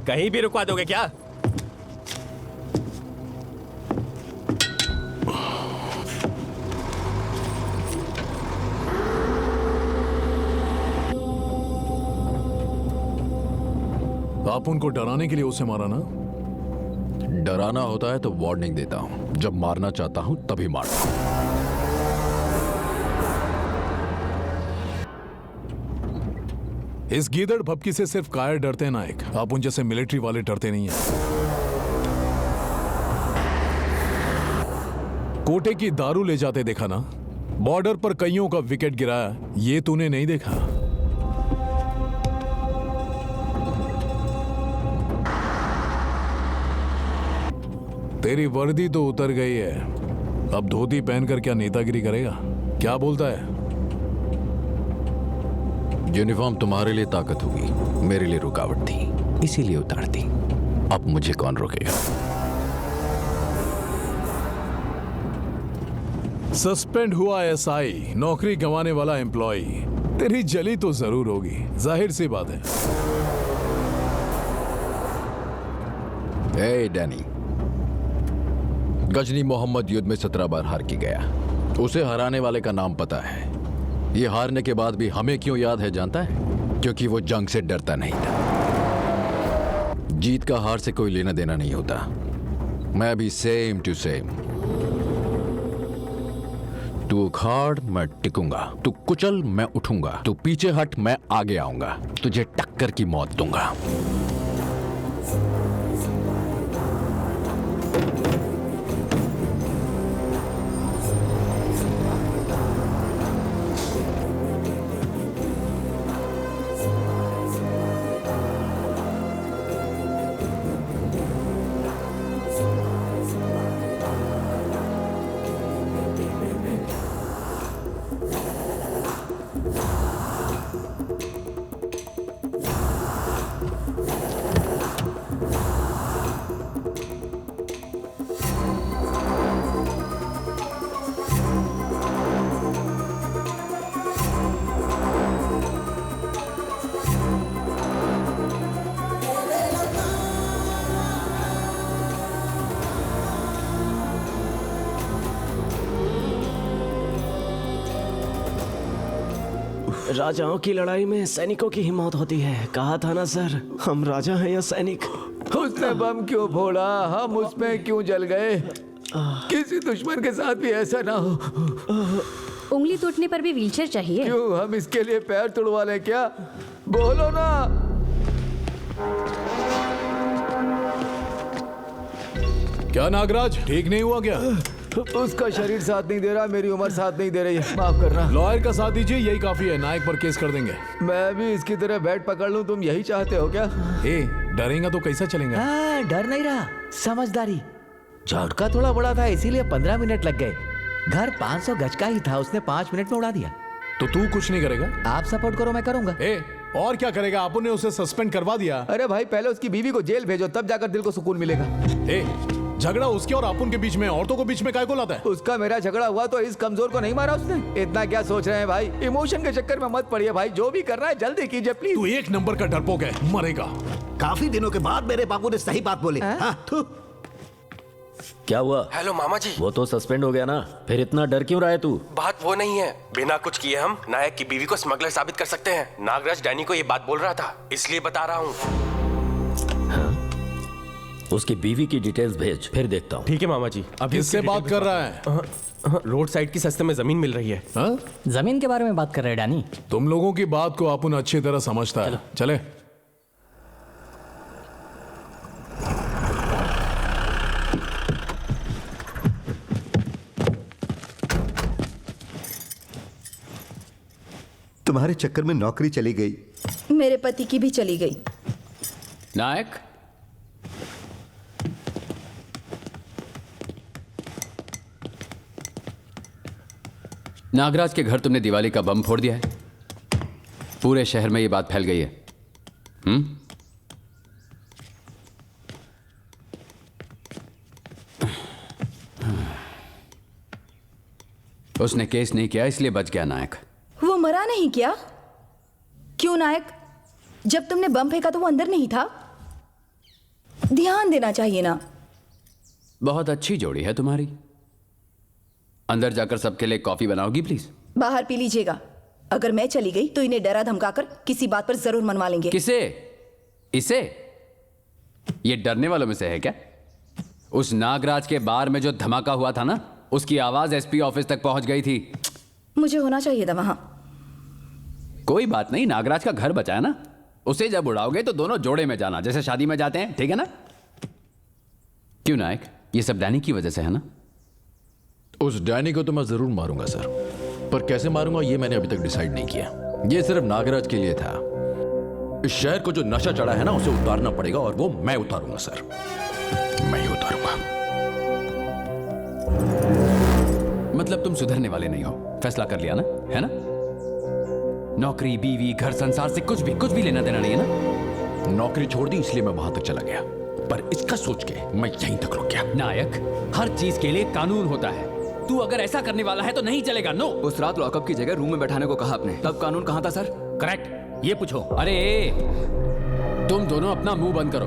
कहीं भी रुकवा दोगे क्या? आप उनको डराने के लिए उसे मारा ना? डराना होता है तो वार्निंग देता हूं, जब मारना चाहता हूं तभी मारता हूं। इस गीदड़ भपकी से सिर्फ कायर डरते हैं नायक, आप उन जैसे मिलिट्री वाले डरते नहीं हैं। कोटे की दारू ले जाते देखा ना? बॉर्डर पर कईयों का विकेट गिराया, ये तूने नहीं देखा? तेरी वर्दी तो उतर गई है, अब धोती पहनकर क्या नेतागिरी करेगा? क्या बोलता है? यूनिफॉर्म तुम्हारे लिए ताकत होगी, मेरे लिए रुकावट थी, इसीलिए उतार दी। अब मुझे कौन रोकेगा? सस्पेंड हुआ एसआई, नौकरी गंवाने वाला एम्प्लॉय, तेरी जली तो जरूर होगी, जाहिर सी बात है। ए डैनी, गजनी मोहम्मद युद्ध में 17 बार हार के गया, उसे हराने वाले का नाम पता है। ये हारने के बाद भी हमें क्यों याद है जानता है? क्योंकि वो जंग से डरता नहीं था। जीत का हार से कोई लेना देना नहीं होता। मैं भी सेम टू सेम। तू उखाड़ मैं टिकूंगा, तू कुचल मैं उठूंगा, तू पीछे हट मैं आगे आऊंगा, तुझे टक्कर की मौत दूंगा। राजाओं की लड़ाई में सैनिकों की ही मौत होती है, कहा था ना सर, हम राजा हैं या सैनिक। उसने बम क्यों फोड़ा, हम उसमें क्यों जल गए? किसी दुश्मन के साथ भी ऐसा ना हो। उंगली टूटने पर भी व्हीलचेयर चाहिए? क्यों, हम इसके लिए पैर तुड़वा लें क्या? बोलो ना। क्या नागराज, ठीक नहीं हुआ क्या? उसका शरीर साथ नहीं दे रहा, मेरी उम्र साथ नहीं दे रही है, माफ करना। लॉयर का साथ दीजिए, यही काफी है, नायक पर केस कर देंगे। मैं भी इसकी तरह बैट पकड़ लूं, तुम यही चाहते हो क्या? ए, डरेगा तो कैसा चलेगा? डर नहीं रहा, समझदारी। झटका थोड़ा बड़ा था इसीलिए 15 मिनट लग गए। घर 500 गज का ही था, उसने 5 मिनट में उड़ा दिया। तो तू कुछ नहीं करेगा? आप सपोर्ट करो, मैं करूंगा। ए, और क्या करेगा? आपने ने उसे सस्पेंड करवा दिया। अरे भाई, पहले उसकी बीवी को जेल भेजो, तब जाकर दिल को सुकून मिलेगा। ए, झगड़ा उसके और अपुन के बीच में, औरतों को बीच में काय को लाता है? उसका मेरा झगड़ा हुआ तो इस कमजोर को नहीं मारा उसने। इतना क्या सोच रहे हैं भाई? इमोशन के चक्कर में मत पड़िए भाई, जो भी कर रहा है जल्दी कीजिए प्लीज। तू एक नंबर का डरपोक है, मरेगा। काफी दिनों के बाद मेरे बाबू ने सही बात बोली। क्या हुआ? हेलो मामा जी। वो तो सस्पेंड हो गया ना, फिर इतना डर क्यों रहा है तू? बात वो नहीं है, बिना कुछ किए हम नायक की बीवी को स्मगलर साबित कर सकते हैं। नागराज डैनी को ये बात बोल रहा था, इसलिए बता रहा हूँ। उसकी बीवी की डिटेल्स भेज, फिर देखता हूँ। ठीक है मामा जी। अभी किससे बात कर रहा है? रोड साइड की सस्ते में जमीन मिल रही है। हा? जमीन के बारे में बात कर रहे हैं डैनी। तुम लोगों की बात को अपुन अच्छी तरह समझता है। चले। तुम्हारे चक्कर में नौकरी चली गई, मेरे पति की भी चली गई। नायक, नागराज के घर तुमने दिवाली का बम फोड़ दिया है। पूरे शहर में ये बात फैल गई है। उसने केस नहीं किया इसलिए बच गया नायक। वो मरा नहीं क्या? क्यों नायक? जब तुमने बम फेंका तो वो अंदर नहीं था? ध्यान देना चाहिए ना। बहुत अच्छी जोड़ी है तुम्हारी। अंदर जाकर सबके लिए कॉफी बनाओगी प्लीज? बाहर पी लीजिएगा। अगर मैं चली गई तो इन्हें डरा धमकाकर किसी बात पर जरूर मनवा लेंगे। किसे? इसे? ये डरने वालों में से है क्या? उस नागराज के बार में जो धमाका हुआ था ना, उसकी आवाज एसपी ऑफिस तक पहुंच गई थी। मुझे होना चाहिए था वहां। कोई बात नहीं, नागराज का घर बचा है ना। उसे जब उड़ाओगे तो दोनों जोड़े में जाना, जैसे शादी में जाते हैं, ठीक है ना? क्यों नायक, ये सब डैनी की वजह से है ना? उस डैनी को तो मैं जरूर मारूंगा सर, पर कैसे मारूंगा ये मैंने अभी तक डिसाइड नहीं किया। ये सिर्फ नागराज के लिए था। इस शहर को जो नशा चढ़ा है ना, उसे उतारना पड़ेगा, और वो मैं उतारूंगा सर, मैं ही उतारूंगा। मतलब तुम सुधरने वाले नहीं हो, फैसला कर लिया ना, है ना? नौकरी, बीवी, घर, संसार से कुछ भी लेना देना नहीं है ना? नौकरी छोड़ दी इसलिए मैं वहां तक चला गया, पर इसका सोच के मैं यहीं तक रुक गया। नायक, हर चीज के लिए कानून होता है। तू अगर ऐसा करने वाला है तो नहीं चलेगा। नो। उस रात लॉकअप की जगह रूम में बैठाने को कहा आपने, तब कानून कहाँ था सर? करेक्ट, ये पूछो। अरे तुम दोनों अपना मुंह बंद करो।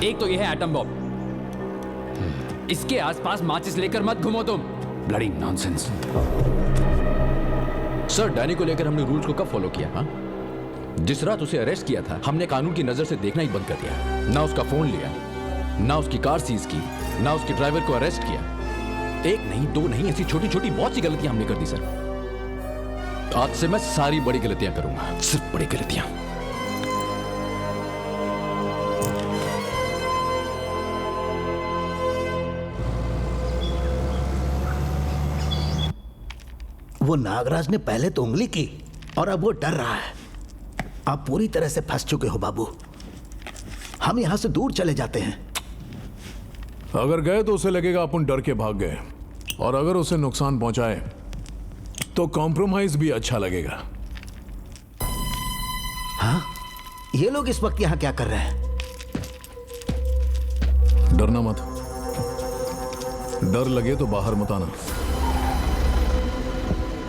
एक तो ये है एटम बॉम्ब, इसके आसपास माचिस लेकर मत घूमो तुम। Bloody nonsense. सर, डैनी को लेकर हमने रूल्स को कब फॉलो किया? हाँ, जिस रात उसे अरेस्ट किया था, हमने कानून की नजर से देखना ही बंद कर दिया। ना उसका फोन लिया, ना उसकी कार सीज की, ना उसके ड्राइवर को अरेस्ट किया। एक नहीं, दो नहीं, ऐसी छोटी छोटी बहुत सी गलतियां हमने कर दी सर। आज से मैं सारी बड़ी गलतियां करूंगा, सिर्फ बड़ी गलतियां। वो नागराज ने पहले तो उंगली की और अब वो डर रहा है। आप पूरी तरह से फंस चुके हो बाबू। हम यहां से दूर चले जाते हैं। अगर गए तो उसे लगेगा अपन डर के भाग गए, और अगर उसे नुकसान पहुंचाए तो कॉम्प्रोमाइज भी अच्छा लगेगा। हाँ, ये लोग इस वक्त यहां क्या कर रहे हैं? डरना मत, डर लगे तो बाहर मत आना।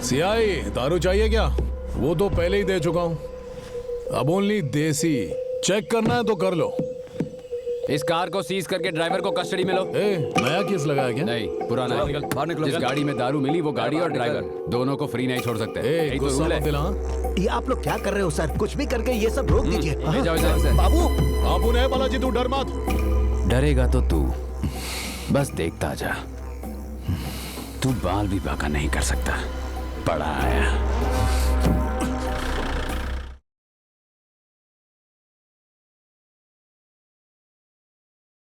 सियाई, दारू चाहिए क्या? वो तो पहले ही दे चुका हूं, अब ओनली देसी। चेक करना है तो कर लो। इस कार को सीज करके ड्राइवर को कस्टडी में लो। नया केस लगाया क्या? नहीं, पुराना है। बाहर निकलो। जिस गाड़ी में दारू मिली वो गाड़ी और ड्राइवर दोनों को फ्री नहीं छोड़ सकते। यही तो रूल है। ये आप लोग क्या कर रहे हो सर? कुछ भी करके ये सब रोक दीजिए। ले जाओ इधर से। बाबू, बाबू ने बालाजी, तू डर मत। डरेगा तो तू बस देखता जा। तू बाल भी बाका नहीं कर सकता। पड़ा आया।